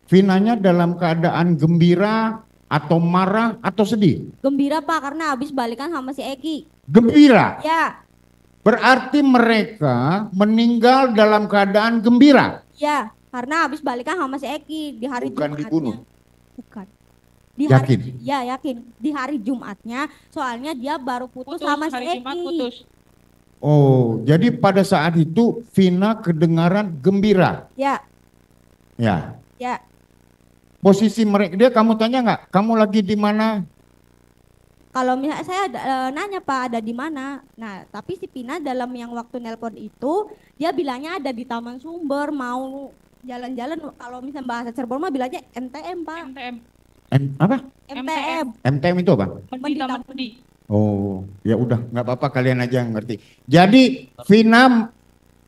Vinanya dalam keadaan gembira atau marah atau sedih? Gembira Pak karena habis balikan sama si Eki. Gembira. Ya, Berarti mereka meninggal dalam keadaan gembira. ya karena habis balikan sama si Eki di hari Bukan Jumatnya. dibunuh. Bukan. Di hari, Yakin? Ya yakin. Di hari Jumatnya, soalnya dia baru putus sama si hari Jumat Eki. putus. Oh, jadi pada saat itu Vina kedengaran gembira. Ya, Ya. ya. Posisi mereka, dia kamu tanya nggak? Kamu lagi di mana? Kalau misalnya saya nanya Pak ada di mana. Nah, tapi si Pina dalam yang waktu nelpon itu dia bilangnya ada di Taman Sumber, mau jalan-jalan. Kalau misalnya bahasa Cirebon mah bilangnya MTM Pak. MTM. Apa? MTM. MTM itu apa? Mendi Taman Mendi. Oh, ya udah, nggak apa-apa, kalian aja yang ngerti. Jadi Vina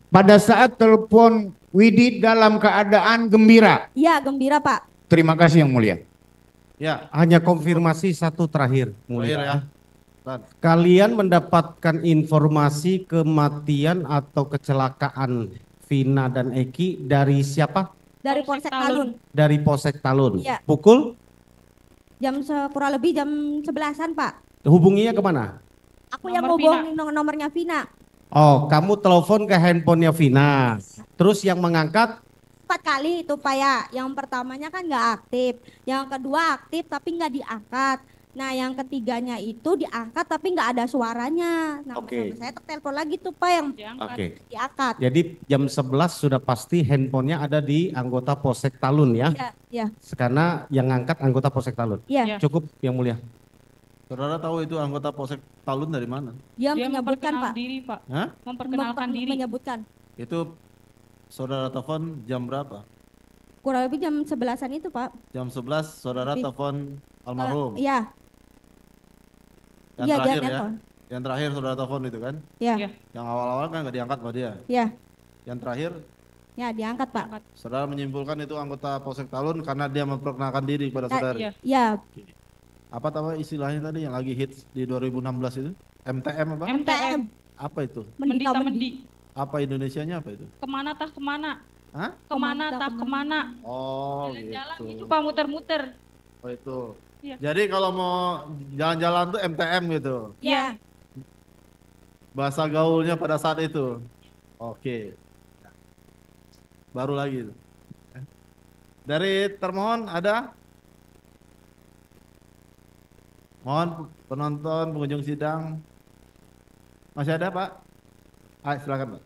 pada saat telepon Widi dalam keadaan gembira. Iya, gembira Pak. Terima kasih yang mulia. Ya, Hanya konfirmasi satu terakhir, terakhir mulia. ya. Tan. Kalian mendapatkan informasi kematian atau kecelakaan Vina dan Eki dari siapa? Dari Polsek Talun. Dari Polsek Talun. Iya. Pukul? Kurang lebih jam 11-an Pak. Hubunginya kemana? Aku yang Nomor ngobongin nomornya Vina. Oh, kamu telepon ke handphonenya Vina. Terus yang mengangkat? 4 kali itu Pak ya. Yang pertamanya kan nggak aktif. Yang kedua aktif tapi nggak diangkat. Nah yang ketiganya itu diangkat tapi nggak ada suaranya. Nah Oke. saya telepon lagi tuh Pak yang Diangkat. Oke. diangkat. Jadi jam 11 sudah pasti handphonenya ada di anggota Polsek Talun ya. Iya, iya, Karena yang ngangkat anggota Polsek Talun. iya. Iya. Cukup yang mulia. Saudara tahu itu anggota Polsek Talun dari mana? Dia Dia menyebutkan Pak. memperkenalkan diri Pak. Hah? Memperkenalkan diri. Menyebutkan. Itu saudara telepon jam berapa? Kurang lebih jam 11-an itu Pak. Jam 11 saudara Lebih. telepon almarhum. Iya, Yang iya dia terakhir ya. nelpon. Yang terakhir saudara telepon itu kan? Iya, Iya. Yang awal-awal kan nggak diangkat sama dia. iya, Yang terakhir ya diangkat Pak. saudara menyimpulkan itu anggota Polsek Talun karena dia memperkenalkan diri kepada saudara. Iya. Iya, Apa tahu istilahnya tadi yang lagi hits di 2016 itu? MTM apa? MTM. Apa itu? Mendi Mendita Taman Mendi. Apa Indonesianya apa itu? Kemana tah kemana? Hah? Kemana tah kemana? Oh Jalan-jalan gitu. gitu Pak, muter-muter. Oh itu. Iya. Jadi kalau mau jalan-jalan tuh MTM gitu. Iya. Bahasa gaulnya pada saat itu. Oke. Baru lagi. Dari termohon ada? Mohon penonton, pengunjung sidang. Masih ada Pak? Silakan Pak.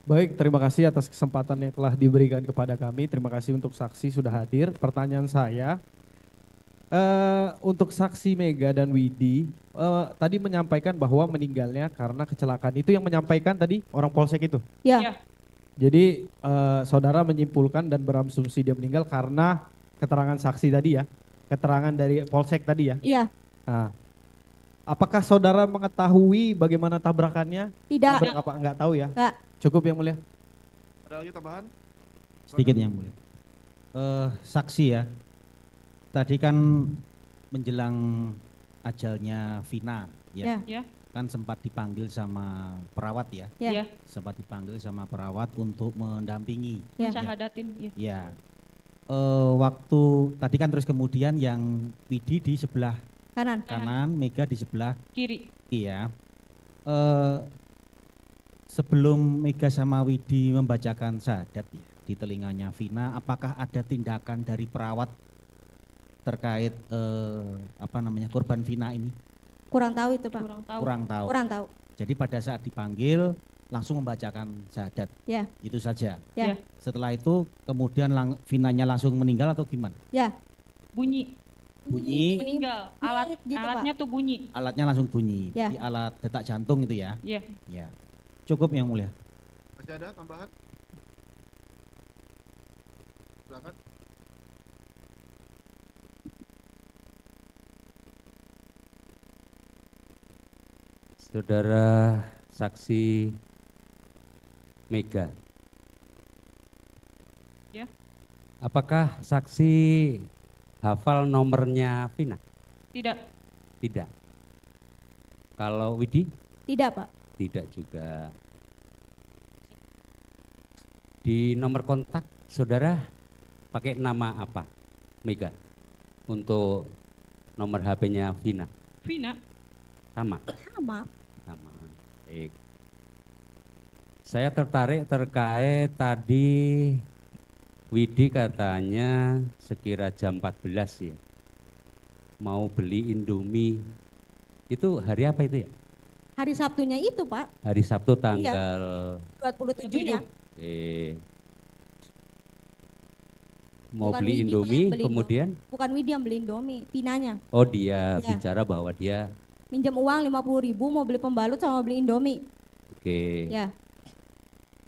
Baik, terima kasih atas kesempatan yang telah diberikan kepada kami. Terima kasih untuk saksi sudah hadir. Pertanyaan saya, untuk saksi Mega dan Widi, tadi menyampaikan bahwa meninggalnya karena kecelakaan. Itu yang menyampaikan tadi orang Polsek itu? Iya. Iya. Jadi saudara menyimpulkan dan berasumsi dia meninggal karena keterangan saksi tadi ya? Keterangan dari Polsek tadi ya? Iya. Nah, apakah saudara mengetahui bagaimana tabrakannya? Tidak. Tabrak apa? Enggak tahu ya? Enggak. Cukup yang mulia. Ada lagi tambahan? Sedikit yang mulia. Saksi ya, tadi kan menjelang ajalnya Vina Ya. ya, Ya. kan sempat dipanggil sama perawat ya, Ya. Iya. sempat dipanggil sama perawat untuk mendampingi. Ya. Syahadatin. Iya. Ya, waktu tadi kan terus kemudian yang Widi di sebelah Kanan. kanan, Mega di sebelah Kiri. kiri ya. eh, sebelum Mega sama Widi membacakan syahadat ya, di telinganya Vina, apakah ada tindakan dari perawat terkait korban Vina ini? Kurang tahu itu Pak. Kurang tahu. Kurang tahu. Jadi pada saat dipanggil langsung membacakan syahadat. Ya. Itu saja. Ya. Setelah itu kemudian Vinanya langsung meninggal atau gimana? Ya. Bunyi. Bunyi. Meninggal. Gitu, Alatnya tuh bunyi. Alatnya langsung bunyi. Ya. Di alat detak jantung itu ya. Iya. Ya. Cukup Yang Mulia. Masih ada tambahan? Silakan. Saudara saksi Mega. Ya. Apakah saksi hafal nomornya Vina? Tidak. Tidak. Kalau Widi? Tidak Pak. Tidak juga. Di nomor kontak saudara pakai nama apa? Mega. Untuk nomor HP-nya Vina. Vina. Sama. Sama. Sama. Baik. Saya tertarik terkait tadi Widi katanya sekira jam 14 ya. Mau beli Indomie. Itu hari apa itu ya? Hari Sabtunya itu Pak. Hari Sabtu tanggal 27-nya. Mau Bukan beli Widi, Indomie beli kemudian? Bukan Widi yang beli Indomie, Vinanya. Oh dia Ya. bicara bahwa dia Minjem uang 50.000 mau beli pembalut sama beli Indomie. oke. Ya.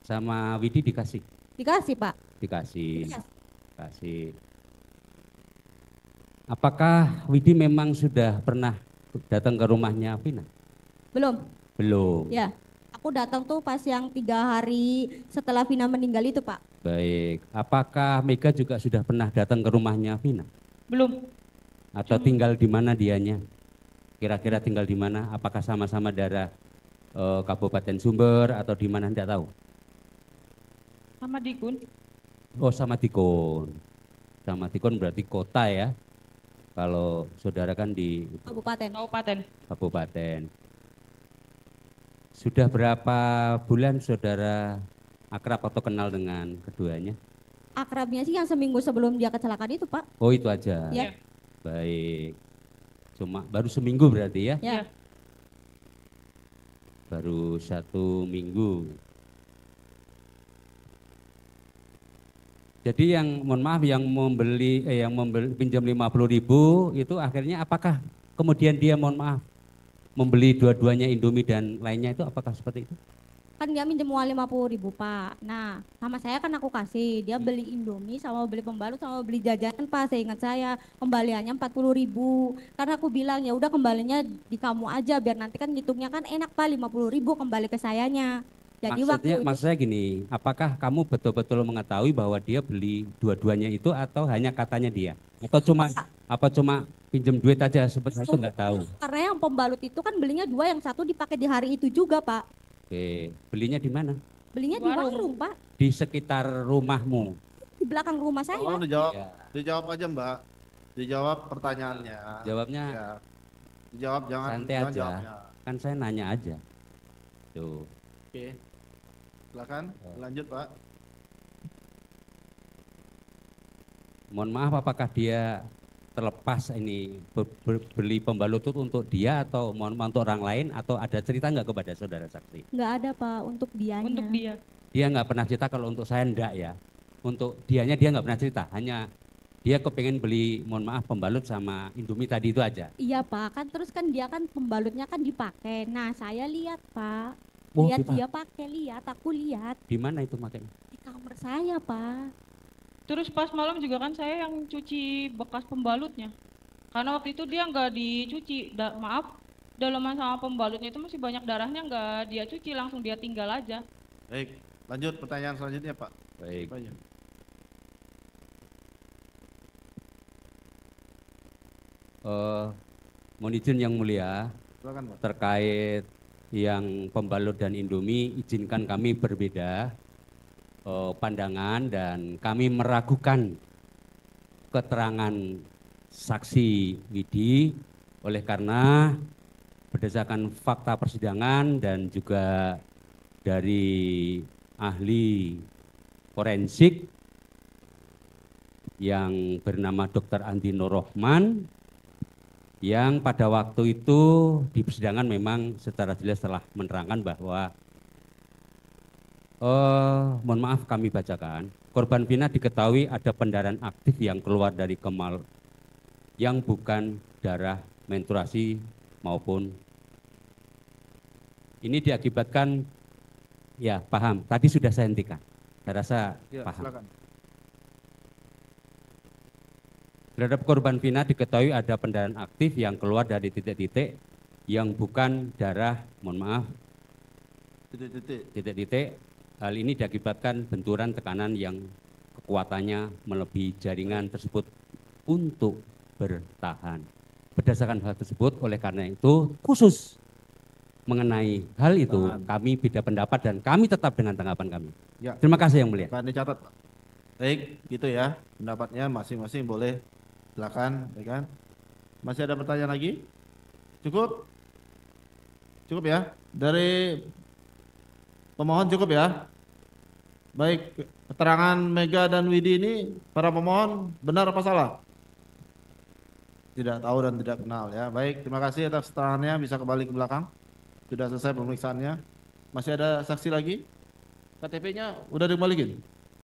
Sama Widi dikasih? Dikasih Pak. Dikasih. Yes. Kasih. Apakah Widi memang sudah pernah datang ke rumahnya Vina? Belum. Belum. Ya. Aku datang tuh pas yang 3 hari setelah Vina meninggal itu Pak. Baik. Apakah Mega juga sudah pernah datang ke rumahnya Vina? Belum. Atau tinggal di mana dianya? Kira-kira tinggal di mana? Apakah sama-sama daerah Kabupaten Sumber atau di mana? Tidak tahu. Sama Dikun. Oh sama Tikon. Sama Tikon berarti kota ya. Kalau saudara kan di Kabupaten. Kabupaten. Sudah berapa bulan saudara akrab atau kenal dengan keduanya? Akrabnya sih yang seminggu sebelum dia kecelakaan itu Pak. Oh itu aja. Ya. Baik. Cuma baru seminggu berarti ya? Ya. Baru 1 minggu. Jadi yang mohon maaf yang membeli pinjam 50.000 itu akhirnya apakah kemudian dia mohon maaf membeli dua-duanya Indomie dan lainnya itu apakah seperti itu? Kan dia minjem uang 50.000 Pak. Nah sama saya kan aku kasih. Dia beli Indomie sama beli pembalut sama beli jajanan Pak. Saya ingat saya kembaliannya 40.000. Karena aku bilang ya udah kembalinya di kamu aja biar nanti kan ngitungnya kan enak Pak 50.000 kembali ke sayanya. Jadi Maksudnya gini, apakah kamu betul-betul mengetahui bahwa dia beli dua-duanya itu atau hanya katanya dia? Atau cuma pinjam duit aja seperti itu nggak tahu? Karena yang pembalut itu kan belinya 2, yang 1 dipakai di hari itu juga Pak. Oke, belinya di mana? Belinya di warung Pak. Di sekitar rumahmu? Di belakang rumah saya. Tolong dijawab, dijawab aja Mbak. Dijawab pertanyaannya. Jawabnya Ya. Dijawab jangan santai jangan aja. jawabnya. Kan saya nanya aja. Tuh. Oke. Silakan lanjut Pak. Mohon maaf apakah dia terlepas ini beli pembalut itu untuk dia atau mohon maaf untuk orang lain atau ada cerita nggak kepada saudara saksi? Nggak ada Pak untuk dianya. Untuk dia. Dia nggak pernah cerita, kalau untuk saya enggak ya. Untuk dianya dia nggak pernah cerita, hanya dia kepengen beli mohon maaf pembalut sama Indomie tadi itu aja. Iya Pak, kan terus kan dia kan pembalutnya kan dipakai. Nah saya lihat Pak. Oh, Lihat dipakai. dia pakai, aku lihat Di mana itu makanya? di kamar saya Pak. Terus pas malam juga kan saya yang cuci bekas pembalutnya. Karena waktu itu dia nggak dicuci, maaf, dalaman sama pembalutnya itu masih banyak darahnya, nggak dia cuci, langsung dia tinggal aja. Baik, lanjut pertanyaan selanjutnya Pak. Baik. Apa aja? Mohon izin yang mulia, Silakan Pak. terkait yang pembalut dan Indomie, izinkan kami berbeda pandangan dan kami meragukan keterangan saksi Widi oleh karena berdasarkan fakta persidangan dan juga dari ahli forensik yang bernama Dr. Andi Nurrohman, yang pada waktu itu di persidangan memang secara jelas telah menerangkan bahwa mohon maaf kami bacakan, korban Vina diketahui ada pendarahan aktif yang keluar dari kemal yang bukan darah menstruasi maupun ini diakibatkan, ya paham, tadi sudah saya hentikan, saya rasa Ya, paham. silakan. Terhadap korban Vina diketahui ada pendarahan aktif yang keluar dari titik-titik yang bukan darah, mohon maaf, titik-titik. Hal ini diakibatkan benturan tekanan yang kekuatannya melebihi jaringan tersebut untuk bertahan. Berdasarkan hal tersebut, oleh karena itu khusus mengenai hal itu kami beda pendapat dan kami tetap dengan tanggapan kami. Ya. Terima kasih Yang Mulia. Akan dicatat, Pak. Baik, gitu ya. Pendapatnya masing-masing boleh. Silakan, ya kan? Masih ada pertanyaan lagi? Cukup? Cukup ya? Dari pemohon cukup ya? Baik, keterangan Mega dan Widi ini para pemohon benar apa salah? Tidak tahu dan tidak kenal ya. Baik, terima kasih atas keterangannya, bisa kembali ke belakang. Sudah selesai pemeriksaannya. Masih ada saksi lagi? KTP-nya udah dikembalikan?